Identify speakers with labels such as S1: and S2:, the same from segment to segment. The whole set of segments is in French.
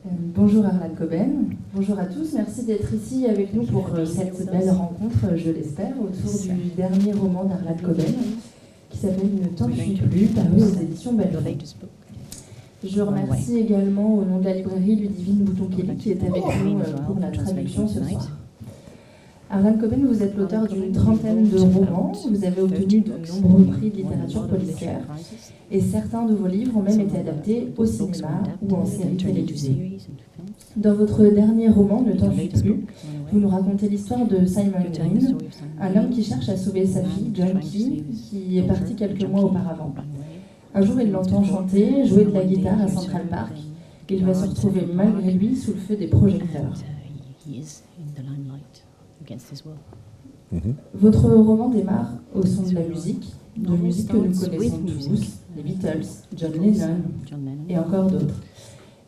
S1: Bonjour Harlan Coben, bonjour à tous, merci d'être ici avec nous pour cette belle rencontre, je l'espère, autour du dernier roman d'Harlan Coben, qui s'appelle Ne t'enfuis plus, paru aux éditions Belfond. Je remercie également au nom de la librairie Ludivine Bouton-Kelly qui est avec nous pour la traduction ce soir. Harlan Coben, vous êtes l'auteur d'une trentaine de romans, vous avez obtenu de nombreux prix de littérature policière et certains de vos livres ont même été adaptés au cinéma ou en série télévisée. Dans votre dernier roman, Ne t'enfuis plus, vous nous racontez l'histoire de Simon Green, un homme qui cherche à sauver sa fille, Junkie, qui est partie quelques mois auparavant. Un jour, il l'entend chanter, jouer de la guitare à Central Park. Il va se retrouver malgré lui sous le feu des projecteurs. Votre roman démarre au son de la musique que nous connaissons tous, les Beatles, John Lennon et encore d'autres.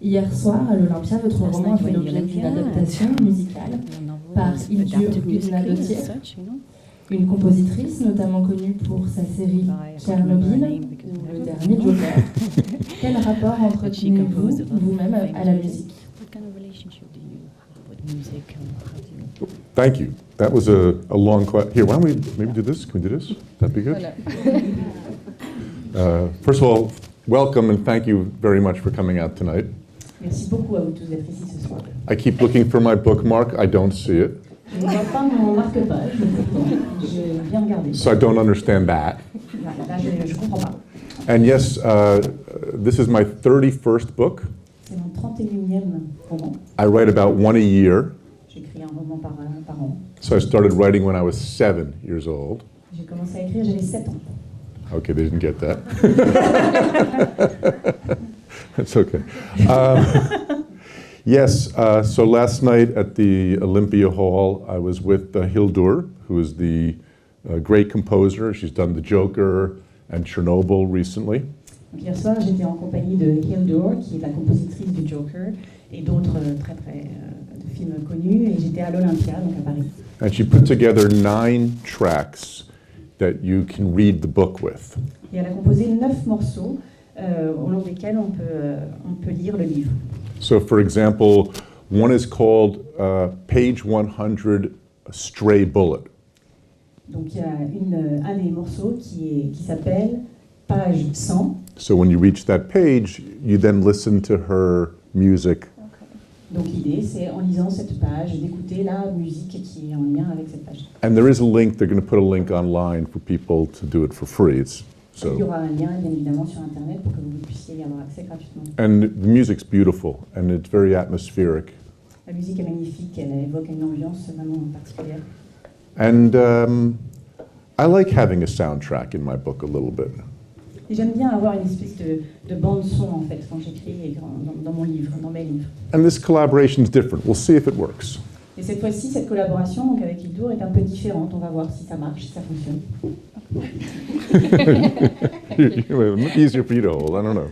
S1: Hier soir, à l'Olympia, votre roman a fait l'objet d'une adaptation musicale par Ildur Gudnadottir, une compositrice notamment connue pour sa série Tchernobyl ou Le Dernier Joker. Quel rapport entretenez-vous vous-même à la musique?
S2: Thank you. That was a long question. Here, why don't we maybe do this? Can we do this? That'd be good. First of all, welcome and thank you very much for coming out tonight.
S1: Merci beaucoup à vous tous d'être ici ce soir.
S2: I keep looking for my bookmark. I don't see it.
S1: Je ne vois pas mon marque-page, je viens regarder.
S2: So I don't understand that.
S1: Là, je comprends pas.
S2: And yes, this is my 31st book.
S1: C'est mon 31e roman.
S2: I write about one a year.
S1: J'écris un roman par an.
S2: So I started writing when I was 7 years old.
S1: J'ai commencé à écrire, j'avais 7 ans.
S2: Okay, they didn't get that. That's okay. Yes, so last night at the Olympia Hall, I was with Hildur, who is the great composer. She's done The Joker and Chernobyl recently.
S1: Donc hier soir, j'étais en compagnie de Hildur, qui est la compositrice du Joker et d'autres de films connus, et j'étais à l'Olympia, donc à Paris.
S2: And she put together 9 tracks that you can read the book with.
S1: Et elle a composé 9 morceaux au long desquels on peut lire le livre.
S2: So, for example, one is called Page 100, A Stray Bullet.
S1: Donc il y a un des morceaux qui s'appelle Page 100.
S2: So when you reach that page, you then listen to her music.
S1: Donc l'idée, c'est en lisant cette page, d'écouter la musique qui est en lien avec cette page.
S2: And there is a link, they're going to put a link online for people to do it for free.
S1: Il y aura un lien, bien évidemment, sur Internet pour que vous puissiez y avoir accès gratuitement.
S2: And the music's beautiful, and it's very atmospheric.
S1: La musique est magnifique, elle évoque une ambiance vraiment particulière.
S2: And I like having a soundtrack in my book a little bit.
S1: Et j'aime bien avoir une espèce de bande-son, en fait, quand j'écris et dans mon livre, dans mes livres.
S2: And this collaboration is different. We'll see if it works.
S1: Et cette fois-ci, cette collaboration donc avec Hildur est un peu différente. On va voir si ça marche, si ça fonctionne.
S2: It might be easier for you to hold. I don't know.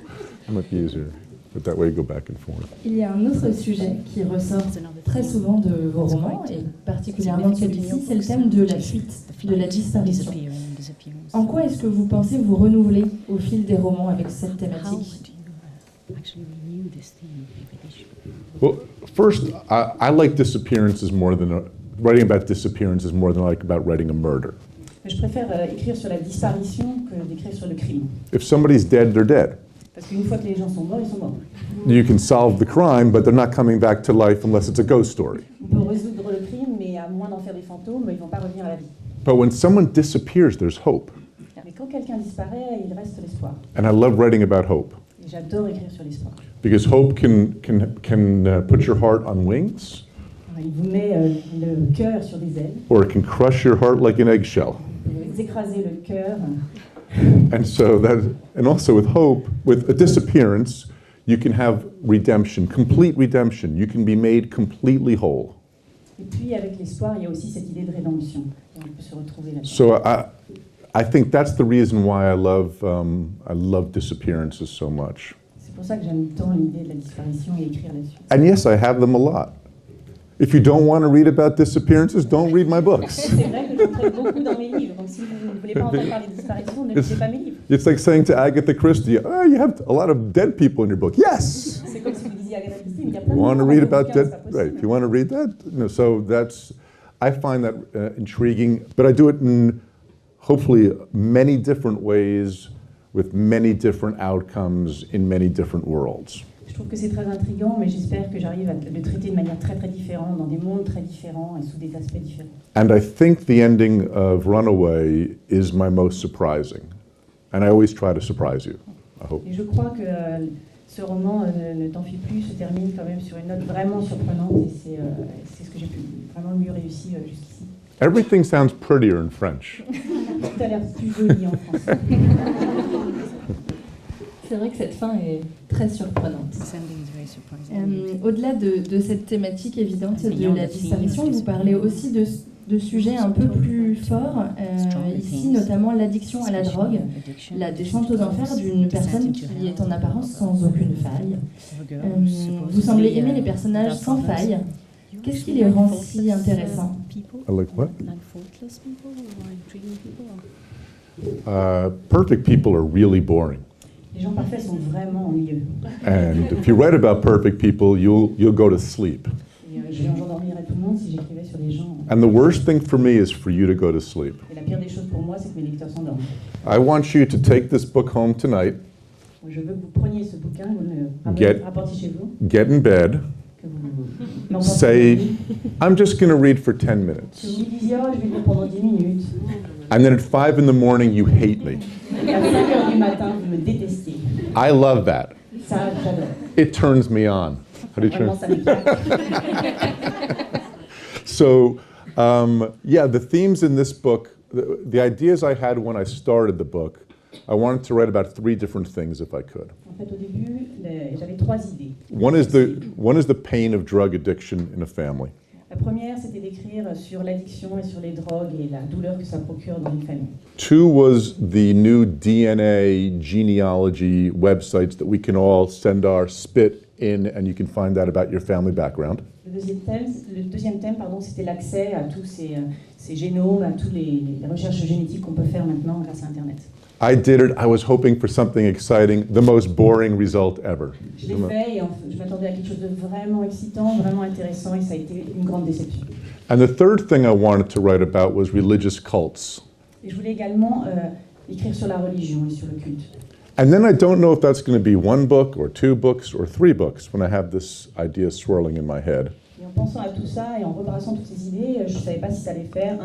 S2: It might be easier. But that way you go back and forth.
S1: Il y a un autre sujet qui ressort très souvent de vos romans, et particulièrement de celui-ci, c'est le thème de la fuite, de la disparition. En quoi est-ce que vous pensez vous renouveler au fil des romans avec cette thématique?
S2: Well, first, I like disappearances more than writing about disappearances more than I like about writing a murder.
S1: Je préfère écrire sur la disparition que d'écrire sur le crime.
S2: If somebody's dead, they're dead.
S1: Parce qu'une fois que les gens sont morts, ils sont morts.
S2: You can solve the crime, but they're not coming back to life unless it's a ghost story.
S1: On peut résoudre le crime, mais à moins d'en faire des fantômes, ils ne vont pas revenir à la vie.
S2: But when someone disappears, there's hope.
S1: Mais quand quelqu'un disparaît, il reste l'espoir.
S2: And I love writing about hope.
S1: Et j'adore écrire sur l'espoir.
S2: Because hope can put your heart on wings.
S1: Alors, il vous met le cœur sur des ailes.
S2: Or it can crush your heart like an eggshell.
S1: Vous écrasez le cœur.
S2: And also with hope, with a disappearance, you can have redemption, complete redemption. You can be made completely whole.
S1: Et puis avec l'espoir, il y a aussi cette idée de rédemption. Et on peut se retrouver là-dedans.
S2: So I think that's the reason why I love disappearances so much.
S1: C'est pour ça que j'aime tant l'idée de la disparition et écrire là-dessus.
S2: And yes, I have them a lot. If you don't want to read about disappearances, don't read my books.
S1: C'est vrai que j'en traite beaucoup dans mes livres. Donc si vous ne voulez pas entendre parler de disparition, ne lisez pas mes livres.
S2: It's like saying to Agatha Christie, "Oh, you have a lot of dead people in your book." Yes.
S1: C'est comme si vous disiez
S3: dit à Agatha Christie, mais il y a plein
S2: You
S3: de
S2: want to
S3: livres
S2: read
S3: dans vos
S2: about
S3: bouquins,
S2: dead?
S3: c'est pas
S2: Right.
S3: possible.
S2: If you want to read that, so that's. I find that intriguing, but I do it in hopefully many different ways, with many different outcomes in many different worlds.
S3: Je trouve que c'est très intriguant, mais j'espère que j'arrive à le traiter de manière très très différente, dans des mondes très différents et sous des aspects différents.
S2: And I think the ending of Runaway is my most surprising, and I always try to surprise you. I hope.
S3: Et je crois que ce roman, Ne t'en fie plus, se termine quand même sur une note vraiment surprenante, et c'est ce que j'ai vraiment le mieux réussi jusqu'ici.
S2: Everything sounds prettier in French.
S3: Tout a l'air plus joli en français.
S1: C'est vrai que cette fin est très surprenante. Au-delà de cette thématique évidente de la disparition, vous parlez aussi de sujets un peu plus forts, ici notamment l'addiction à la drogue, la descente aux enfers d'une personne qui est en apparence sans aucune faille. Vous semblez aimer les personnages sans faille. Qu'est-ce qui les rend si intéressants?
S2: I like what? Perfect people are really boring.
S3: Les gens parfaits sont vraiment ennuyeux.
S2: And if you write about perfect people, you'll go to sleep.
S3: Et j'endormirais tout le monde si j'écrivais sur les gens.
S2: And the worst thing for me is for you to go to sleep.
S3: Et la pire des choses pour moi, c'est que mes lecteurs s'endorment.
S2: I want you to take this book home tonight,
S3: Je veux que vous preniez ce bouquin, vous le rapportiez chez vous,
S2: get in bed,
S3: que vous l'emportiez
S2: say,
S3: chez vous,
S2: I'm just going to read for 10
S3: que
S2: minutes.
S3: vous lui disiez, oh, je vais lire pendant 10 minutes.
S2: And then at 5 in the morning, you hate me.
S3: Et à 5 heures du matin, vous me détestiez.
S2: I love that.
S3: Ça, j'adore.
S2: It turns me on. How do you
S3: Vraiment,
S2: turn?
S3: ça m'éclate.
S2: So, yeah, the themes in this book, the ideas I had when I started the book, I wanted to write about 3 different things if I could.
S3: En fait, au début, j'avais 3 idées.
S2: One is the pain of drug addiction in a family.
S3: La première, c'était d'écrire sur l'addiction et sur les drogues et la douleur que ça procure dans une famille.
S2: 2 was the new DNA genealogy websites that we can all send our spit in and you can find out about your family background.
S3: Le deuxième thème, c'était l'accès à tous ces génomes, à toutes les recherches génétiques qu'on peut faire maintenant grâce à Internet.
S2: I did it. I was hoping for something exciting, the most boring result ever.
S3: Je l'ai fait et je m'attendais à quelque chose de vraiment excitant, vraiment intéressant, et ça a été une grande déception.
S2: And the third thing I wanted to write about was religious cults.
S3: Et je voulais également écrire sur la religion et sur le culte.
S2: And then I don't know if that's going to be 1 book or 2 books or 3 books when I have this idea swirling in my head.
S3: Et en pensant à tout ça et en rebrassant toutes ces idées, je ne savais pas si ça allait faire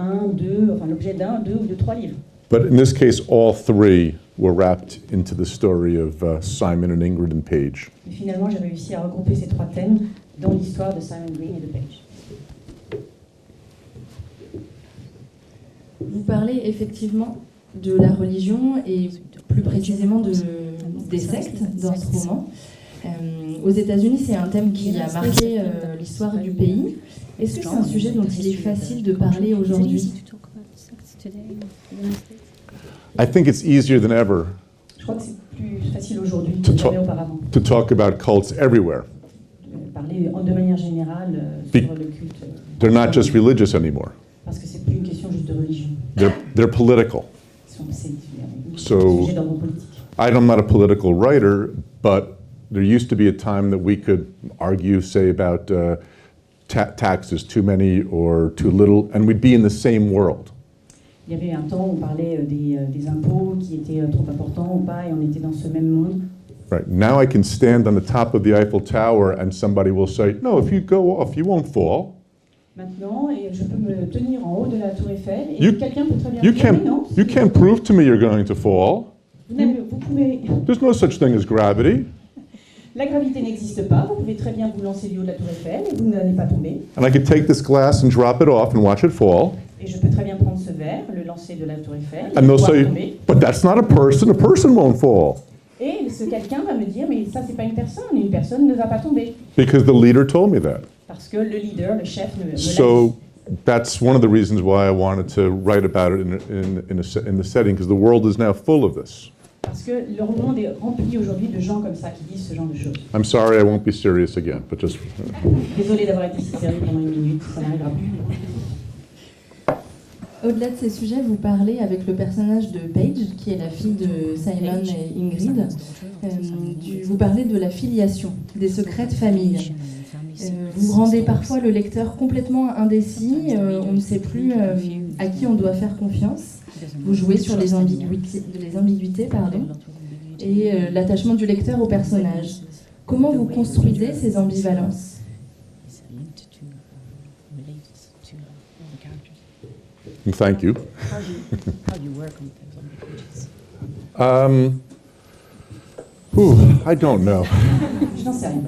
S3: l'objet d'un, 2 ou de 3 livres.
S2: But in this case, all 3 were wrapped into the story of Simon and Ingrid and Paige.
S3: Et finalement, j'ai réussi à regrouper ces 3 thèmes dans l'histoire de Simon Green et de Paige.
S1: Vous parlez effectivement de la religion et plus précisément des sectes dans ce roman. Aux États-Unis, c'est un thème qui a marqué l'histoire du pays. Est-ce que c'est un sujet dont il est facile de parler aujourd'hui?
S2: I think it's easier than ever
S3: Je crois que c'est plus facile aujourd'hui
S2: To
S3: que
S2: talk-
S3: jamais auparavant.
S2: to talk about cults everywhere.
S3: De parler de manière générale
S2: Be-
S3: sur le culte.
S2: They're not just religious anymore.
S3: Parce que c'est plus une question juste de religion.
S2: They're political.
S3: C'est
S2: So-
S3: un sujet d'ordre politique.
S2: I'm not a political writer, but there used to be a time that we could argue, say, about taxes, too many or too little, and we'd be in the same world.
S3: Il y avait un temps où on parlait des impôts qui étaient trop importants ou pas, et on était dans ce même monde.
S2: Right. Now I can stand on the top of the Eiffel Tower and somebody will say, no, if you go off, you won't fall.
S3: Maintenant, et je peux me tenir en haut de la tour Eiffel, et
S2: You-
S3: quelqu'un peut très bien
S2: You
S3: dire, mais non,
S2: you can't prove to me you're going to fall.
S3: vous pouvez...
S2: There's no such thing as gravity.
S3: La gravité n'existe pas, vous pouvez très bien vous lancer du haut de la tour Eiffel, et vous n'allez pas tomber.
S2: And I could take this glass and drop it off and watch it fall.
S3: Et je peux très bien prendre ce verre, le lancer de la tour Eiffel, et
S2: And they'll
S3: voir
S2: say,
S3: tomber.
S2: but that's not a person won't fall.
S3: Et ce quelqu'un va me dire, mais ça c'est pas une personne ne va pas tomber.
S2: Because the leader told me that.
S3: Parce que le leader, le chef me l'a dit.
S2: So that's one of the reasons why I wanted to write about it in the setting, because the world is now full of this.
S3: Parce que le monde est rempli aujourd'hui de gens comme ça qui disent ce genre de choses.
S2: I'm sorry I won't be serious again, but just...
S3: Désolé d'avoir été si sérieux pendant une minute, ça n'arrivera plus.
S1: Au-delà de ces sujets, vous parlez avec le personnage de Paige, qui est la fille de Simon et Ingrid. Vous parlez de la filiation, des secrets de famille. Vous rendez parfois le lecteur complètement indécis, on ne sait plus à qui on doit faire confiance. Vous jouez sur les ambiguïtés, et l'attachement du lecteur au personnage. Comment vous construisez ces ambivalences ?
S2: Thank you.
S4: How do you work on those
S2: I don't know.
S3: Je n'en sais rien.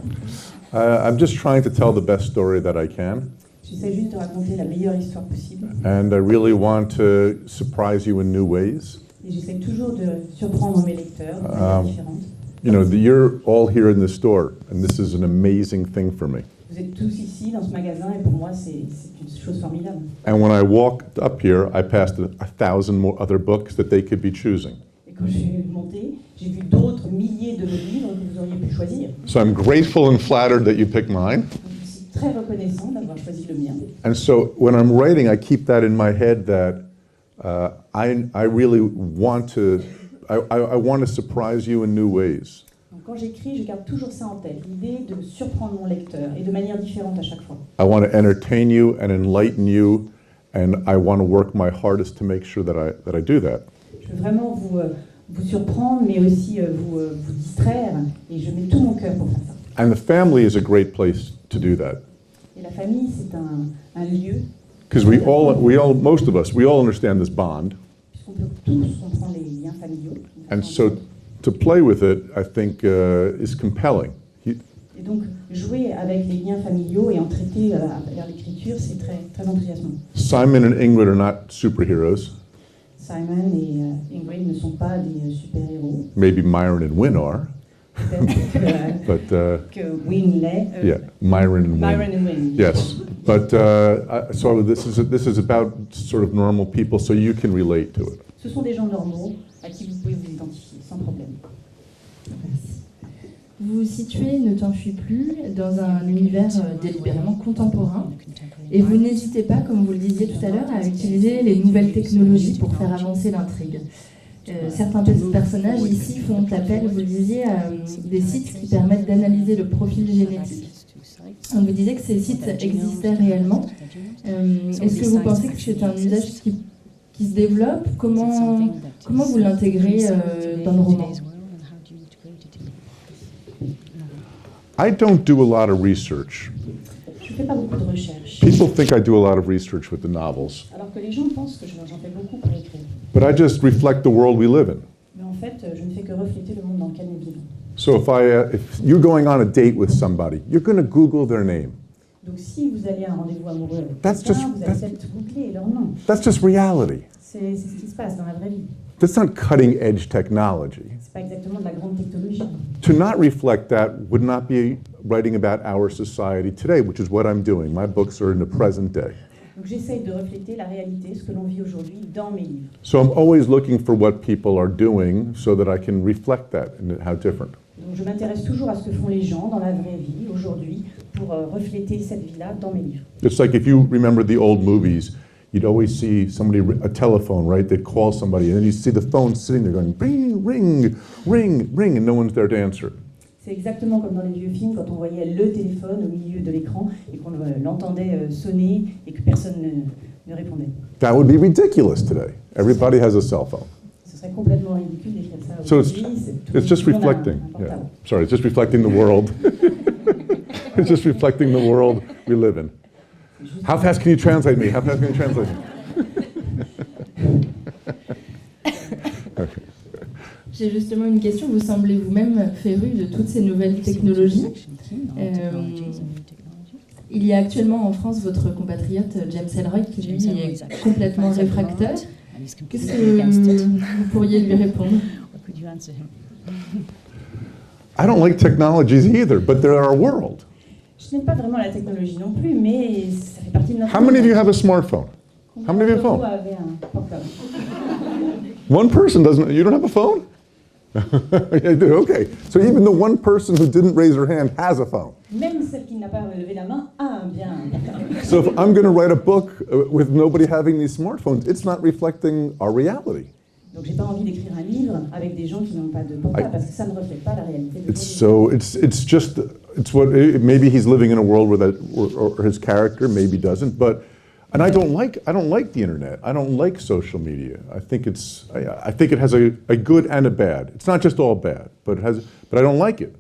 S2: I'm just trying to tell the best story that I can.
S3: J'essaie juste de raconter la meilleure histoire possible.
S2: And I really want to surprise you in new ways.
S3: Et j'essaie toujours de surprendre mes lecteurs de manière différente.
S2: You know, you're all here in this store, and this is an amazing thing for me.
S3: Vous êtes tous ici dans ce magasin et pour moi c'est une chose formidable.
S2: And when I walked up here, I passed 1,000 more other books that they could be choosing.
S3: Et quand je suis montée, j'ai vu d'autres milliers de livres que vous auriez pu choisir.
S2: So I'm grateful and flattered that you picked mine.
S3: Donc, je suis très reconnaissant d'avoir choisi le mien.
S2: And so when I'm writing, I keep that in my head that I really want to, I want to surprise you in new ways.
S3: Donc, quand j'écris, je garde toujours ça en tête, l'idée de surprendre mon lecteur et de manière différente à chaque fois.
S2: I want to entertain you and enlighten you, and I want to work my hardest to make sure that I do that.
S3: Je veux vraiment vous surprendre, mais aussi vous distraire, et je mets tout mon cœur pour faire ça.
S2: And the family is a great place to do that.
S3: Et la famille, c'est un lieu,
S2: Because most of us, we all understand this bond.
S3: puisqu'on peut tous comprendre les liens familiaux.
S2: And so to play with it, I think, is compelling.
S3: Et donc, jouer avec les liens familiaux et en traiter vers l'écriture, c'est très, très enthousiasmant.
S2: Simon and Ingrid are not superheroes.
S3: Simon et Ingrid ne sont pas des super-héros.
S2: Maybe Myron and Wynne are.
S3: Peut-être
S2: But
S3: que Wynne l'est.
S2: yeah, Myron and Wynne.
S3: Myron and Wynne.
S2: Yes, but so this is about sort of normal people, so you can relate to it.
S3: Ce sont des gens normaux à qui vous pouvez vous identifier sans problème.
S1: Merci. Vous vous situez, ne t'enfuis plus, dans un univers délibérément contemporain, et vous n'hésitez pas, comme vous le disiez tout à l'heure, à utiliser les nouvelles technologies pour faire avancer l'intrigue. Certains personnages ici font appel, vous le disiez, à des sites qui permettent d'analyser le profil génétique. On vous disait que ces sites existaient réellement. Est-ce que vous pensez que c'est un usage qui se développe? Comment vous l'intégrez dans le roman?
S2: I don't do a lot of research.
S3: Je ne fais pas beaucoup de recherches.
S2: People think I do a lot of research with the novels,
S3: Alors que les gens pensent que j'en fais beaucoup pour écrire.
S2: but I just reflect the world we live in.
S3: Mais en fait, je ne fais que refléter le monde dans lequel nous vivons.
S2: So if you're going on a date with somebody, you're going to Google their name.
S3: Donc si vous allez à un rendez-vous amoureux avec
S2: That's
S3: quelqu'un,
S2: just-
S3: vous allez peut-être googler leur nom.
S2: That's just reality.
S3: C'est ce qui se passe dans la vraie vie.
S2: That's not cutting edge technology.
S3: C'est pas exactement de la grande technologie.
S2: To not reflect that would not be writing about our society today, which is what I'm doing. My books are in the present day.
S3: Donc j'essaye de refléter la réalité, ce que l'on vit aujourd'hui dans mes livres.
S2: So I'm always looking for what people are doing so that I can reflect that and how different.
S3: Donc je m'intéresse toujours à ce que font les gens dans la vraie vie aujourd'hui pour refléter cette vie-là dans mes livres.
S2: It's like if you remember the old movies, you'd always see somebody, a telephone, right? They'd call somebody and then you see the phone sitting there going, ring, ring, ring, ring, and no one's there to answer.
S3: C'est exactement comme dans les vieux films quand on voyait le téléphone au milieu de l'écran et qu'on l'entendait sonner et que personne ne répondait.
S2: That would be ridiculous today. Everybody has a cell phone.
S3: Ce serait complètement ridicule d'écrire ça
S2: So
S3: aujourd'hui.
S2: it's just reflecting. Yeah. Sorry, it's just reflecting the world. It's just reflecting the world we live in. How fast can you translate me? How fast can you translate me? Okay.
S1: J'ai justement une question. Vous semblez vous-même féru de toutes ces nouvelles technologies. Il y a actuellement en France votre compatriote James Ellroy qui lui est complètement réfractaire. Qu'est-ce que vous pourriez lui répondre?
S2: I don't like technologies either, but they're our world.
S3: Je n'aime pas vraiment la technologie non plus, mais ça fait partie de notre
S2: How many of
S3: monde.
S2: you have a smartphone? How many of you have a
S3: Combien
S2: phone?
S3: d'entre vous avez un portable?
S2: One person doesn't. You don't have a phone? Okay, so even the one person who didn't raise her hand has a phone.
S3: Même celle qui n'a pas levé la main a un bien.
S2: So if I'm going to write a book with nobody having these smartphones, it's not reflecting our reality.
S3: Donc j'ai pas envie d'écrire un livre avec des gens qui n'ont pas de portable parce que ça ne reflète pas la réalité de
S2: It's what maybe he's living in a world where that or his character maybe doesn't, but and I don't like the internet. I don't like social media. I think it has a good and a bad. It's not just all bad, but I don't like it.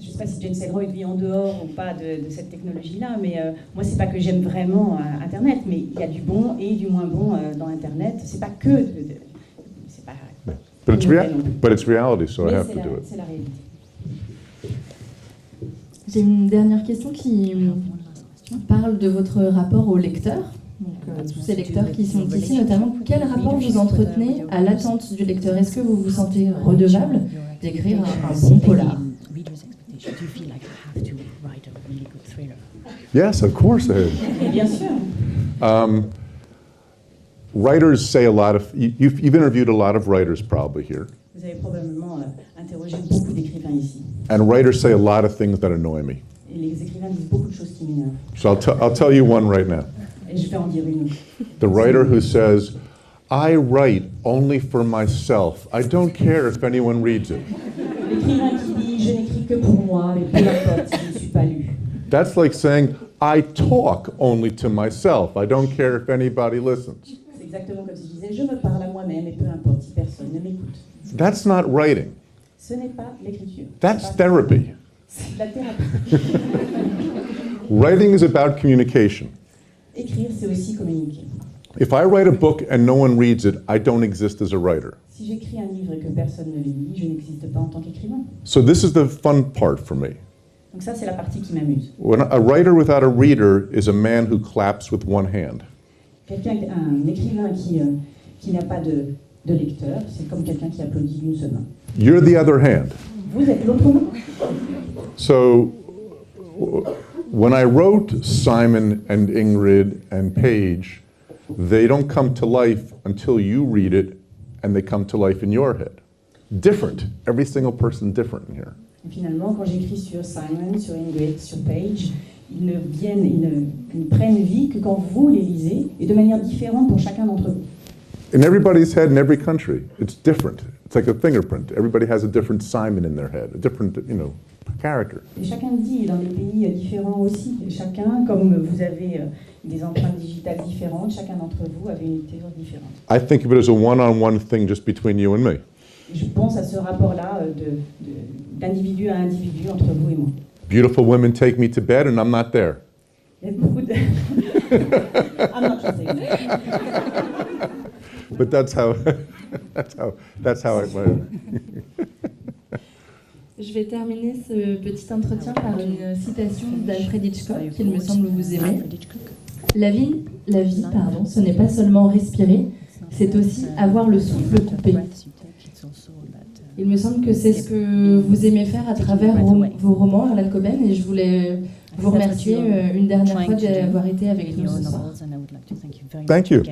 S3: Je ne sais pas si James Ellroy vit en dehors ou pas de cette technologie-là, mais moi, c'est pas que j'aime vraiment Internet, mais il y a du bon et du moins bon dans Internet. C'est pas que... c'est pas...
S2: But it's reality, so I have to do it.
S3: C'est la réalité.
S1: J'ai une dernière question qui parle de votre rapport aux lecteurs. Donc, tous ces lecteurs qui sont ici, notamment, quel rapport vous entretenez à l'attente du lecteur? Est-ce que vous vous sentez redevable d'écrire un bon polar?
S4: Do you feel like you have to write a really good thriller?
S2: Yes, of course I
S3: Et bien sûr.
S2: Writers say a lot of... You've interviewed a lot of writers probably here.
S3: Vous avez probablement interrogé beaucoup d'écrivains ici.
S2: And writers say a lot of things that annoy me.
S3: Et les écrivains disent beaucoup de choses qui m'énervent.
S2: So I'll tell you one right now.
S3: Et je vais en dire une.
S2: The writer who says, I write only for myself. I don't care if anyone reads it.
S3: L'écrivain qui dit, je n'écris que pour moi, mais peu importe si je ne suis pas lu.
S2: That's like saying, I talk only to myself. I don't care if anybody listens.
S3: C'est exactement comme si je disais, je me parle à moi-même et peu importe si personne ne m'écoute.
S2: That's not writing.
S3: Ce n'est pas l'écriture.
S2: That's therapy.
S3: C'est de la thérapie.
S2: Writing is about communication.
S3: Écrire, c'est aussi communiquer.
S2: If I write a book and no one reads it, I don't exist as a writer.
S3: Si j'écris un livre et que personne ne le lit, je n'existe pas en tant qu'écrivain.
S2: So this is the fun part for me.
S3: Donc ça, c'est la partie qui m'amuse.
S2: When a writer without a reader is a man who claps with one hand.
S3: Un écrivain qui n'a pas de lecteur, c'est comme quelqu'un qui applaudit d'une seule main.
S2: You're the other hand.
S3: Vous êtes l'autre main.
S2: So when I wrote Simon and Ingrid and Paige, they don't come to life until you read it and they come to life in your head. Different. Every single person different in here.
S3: Et finalement, quand j'écris sur Simon, sur Ingrid, sur Paige, ils ne prennent vie que quand vous les lisez, et de manière différente pour chacun d'entre vous.
S2: In everybody's head in every country, it's different. It's like a fingerprint. Everybody has a different Simon in their head, a different, character.
S3: Et chacun dit dans les pays différents aussi. Et chacun, comme vous avez des empreintes digitales différentes, chacun d'entre vous avait une lecture différente.
S2: I think of it as a one-on-one thing just between you and me.
S3: Et je pense à ce rapport-là d'individu à individu entre vous et moi.
S2: Beautiful women take me to bed and I'm not there.
S3: Il y a beaucoup de... I'm not translating.
S2: But that's how it went.
S1: Je vais terminer ce petit entretien par une citation d'Alfred Hitchcock, qu'il me semble vous aimer. La vie, ce n'est pas seulement respirer, c'est aussi avoir le souffle coupé. Il me semble que c'est ce que vous aimez faire à travers vos romans, Harlan Coben, et je voulais vous remercier une dernière fois d'avoir été avec nous ce soir.
S2: Thank you.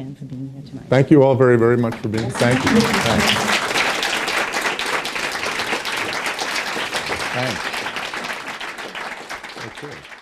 S2: Thank you all very, very much for being. Thank you. Thanks. Okay.